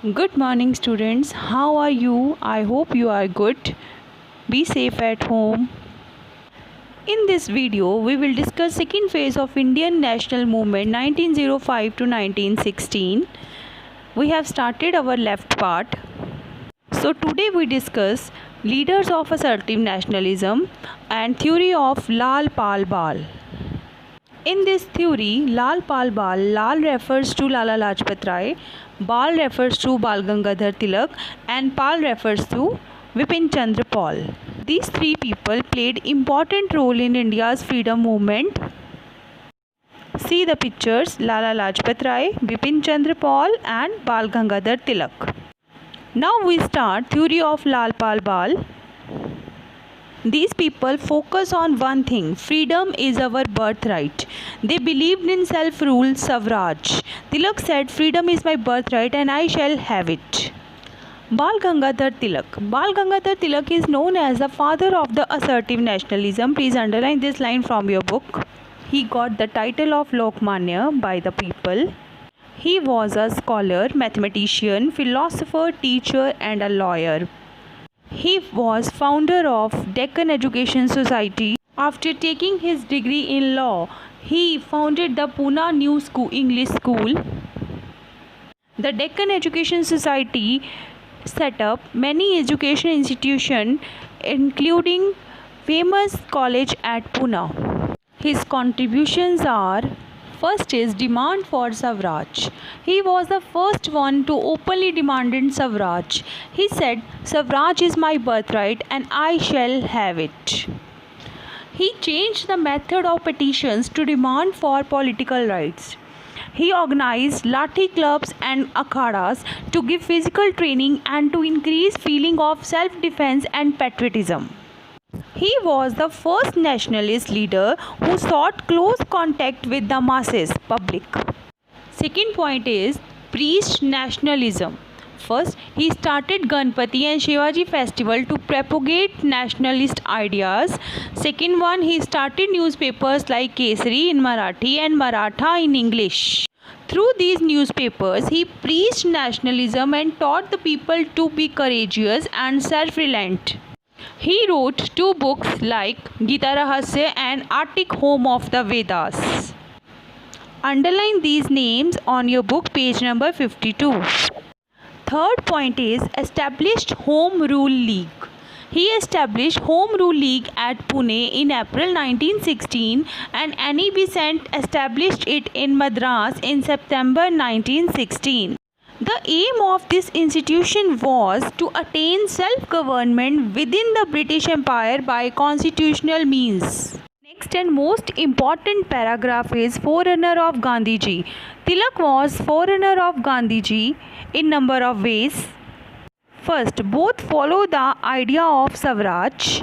Good morning, students. How are you? I hope you are good. Be safe at home. In this video, we will discuss second phase of Indian national movement 1905 to 1916. We have started our left part. So today we discuss leaders of assertive nationalism and theory of Lal Pal Bal. In this theory, Lal Pal Bal, Lal refers to Lala Lajpat Rai, Bal refers to Bal Gangadhar Tilak, and Pal refers to Vipin Chandra Pal. These three people played important role in India's freedom movement. See the pictures: Lala Lajpat Rai, Vipin Chandra Pal, and Bal Gangadhar Tilak. Now we start theory of Lal Pal Bal. These people focus on one thing: freedom is our birthright. They believed in self-rule, Swaraj. Tilak said, freedom is my birthright and I shall have it. Bal Gangadhar Tilak. Bal Gangadhar Tilak is known as the father of the assertive nationalism. Please underline this line from your book. He got the title of Lokmanya by the people. He was a scholar, mathematician, philosopher, teacher and a lawyer. He was founder of Deccan Education Society. After taking his degree in law, he founded the Pune New School English School. The Deccan Education Society set up many education institutions, including famous college at Pune. His contributions are: first is demand for Swaraj. He was the first one to openly demand Swaraj. He said, Swaraj is my birthright and I shall have it. He changed the method of petitions to demand for political rights. He organized Lathi clubs and akhadas to give physical training and to increase feeling of self-defense and patriotism. He was the first nationalist leader who sought close contact with the masses, public. Second point is preached nationalism. First, he started Ganpati and Shivaji festival to propagate nationalist ideas. Second one, he started newspapers like Kesari in Marathi and Maratha in English. Through these newspapers, he preached nationalism and taught the people to be courageous and self-reliant. He wrote two books like Gita Rahasya and Attic Home of the Vedas. Underline these names on your book, page number 52. Third point is established Home Rule League. He established Home Rule League at Pune in April 1916 and Annie Besant established it in Madras in September 1916. The aim of this institution was to attain self-government within the British Empire by constitutional means. Next and most important paragraph is forerunner of Gandhiji. Tilak was forerunner of Gandhiji in number of ways. First, both follow the idea of Swaraj.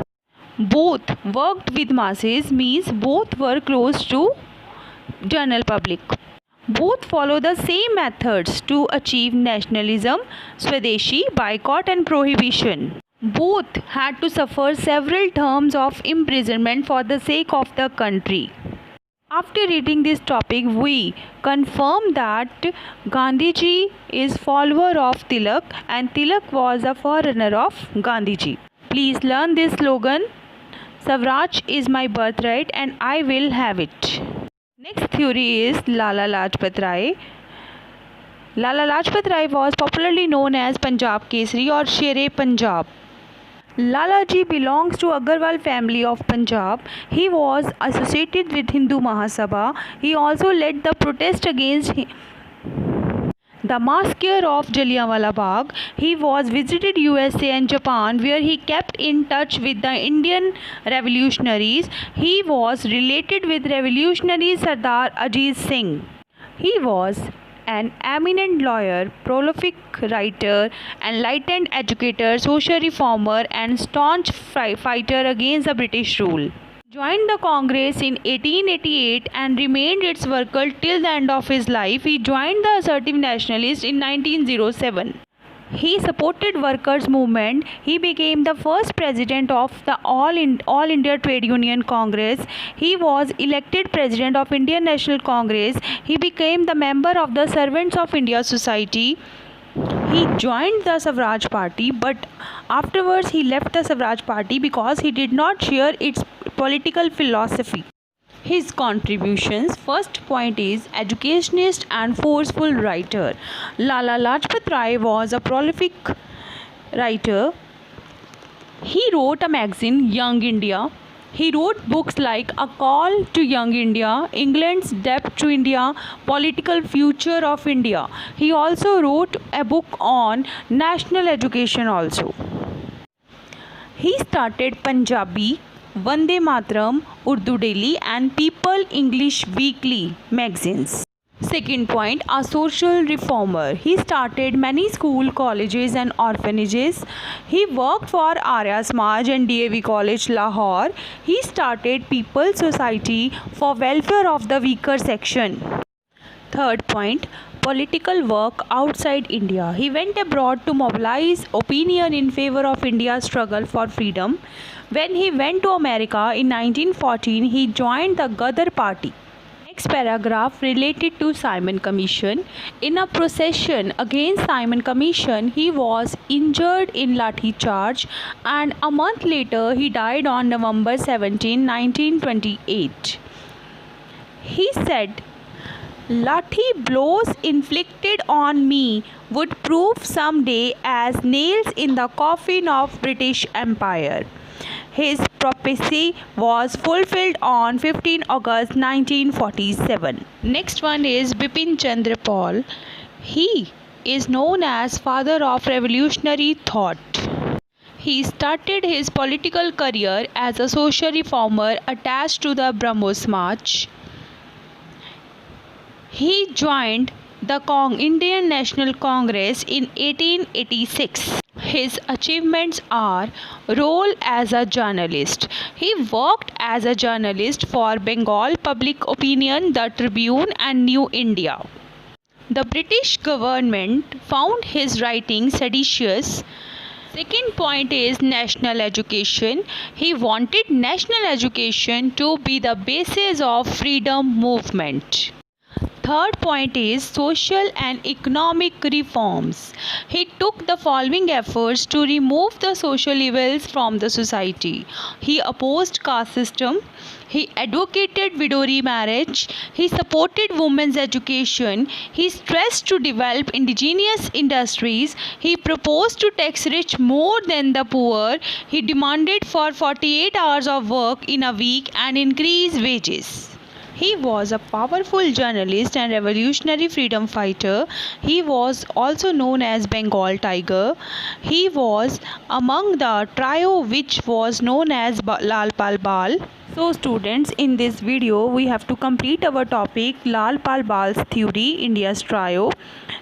Both worked with masses, means both were close to general public. Both follow the same methods to achieve nationalism: Swadeshi, boycott and prohibition. Both had to suffer several terms of imprisonment for the sake of the country. After reading this topic, we confirm that Gandhiji is follower of Tilak and Tilak was a forerunner of Gandhiji. Please learn this slogan: Swaraj is my birthright and I will have it. Next theory is Lala Lajpat Rai. Lala Lajpat Rai was popularly known as Punjab Kesari or Sher-e Punjab. Lala ji belongs to Agarwal family of Punjab. He was associated with Hindu Mahasabha. He also led the protest against the massacre of Jallianwala Bagh. He was visited USA and Japan, where he kept in touch with the Indian revolutionaries. He was related with revolutionary Sardar Ajit Singh. He was an eminent lawyer, prolific writer, enlightened educator, social reformer and staunch fighter against the British rule. Joined the Congress in 1888 and remained its worker till the end of his life. He joined the Assertive Nationalists in 1907. He supported workers' movement. He became the first president of the All India Trade Union Congress. He was elected president of Indian National Congress. He became the member of the Servants of India Society. He joined the Swaraj Party, but afterwards he left the Swaraj Party because he did not share its political philosophy. His contributions: first point is educationist and forceful writer. Lala Lajpat Rai was a prolific writer. He wrote a magazine, Young India. He wrote books like A Call to Young India, England's Debt to India, Political Future of India. He also wrote a book on national education also. He started Punjabi, Vande Mataram, Urdu Daily and People English Weekly magazines. Second point, a social reformer. He started many school, colleges and orphanages. He worked for Arya Samaj and DAV College, Lahore. He started People's Society for welfare of the weaker section. Third point, political work outside India. He went abroad to mobilize opinion in favor of India's struggle for freedom. When he went to America in 1914, he joined the Ghadar Party. Next paragraph related to Simon Commission. In a procession against Simon Commission, he was injured in lathi charge and a month later he died on November 17, 1928. He said, "Lathi blows inflicted on me would prove someday as nails in the coffin of British Empire." His prophecy was fulfilled on 15 August 1947. Next one is Bipin Chandra Pal. He is known as father of revolutionary thought. He started his political career as a social reformer attached to the Brahmo Samaj. He joined the Indian National Congress in 1886. His achievements are role as a journalist. He worked as a journalist for Bengal Public Opinion, The Tribune and New India. The British government found his writing seditious. Second point is national education. He wanted national education to be the basis of freedom movement. Third point is social and economic reforms. He took the following efforts to remove the social evils from the society. He opposed caste system. He advocated widow remarriage. He supported women's education. He stressed to develop indigenous industries. He proposed to tax rich more than the poor. He demanded for 48 hours of work in a week and increased wages. He was a powerful journalist and revolutionary freedom fighter. He was also known as Bengal Tiger. He was among the trio which was known as Lal Pal Bal. So students, in this video we have to complete our topic Lal Pal Bal's theory, India's trio.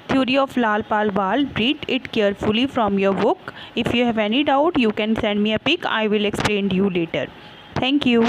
Theory of Lal Pal Bal. Read it carefully from your book. If you have any doubt, you can send me a pic. I will explain to you later. Thank you.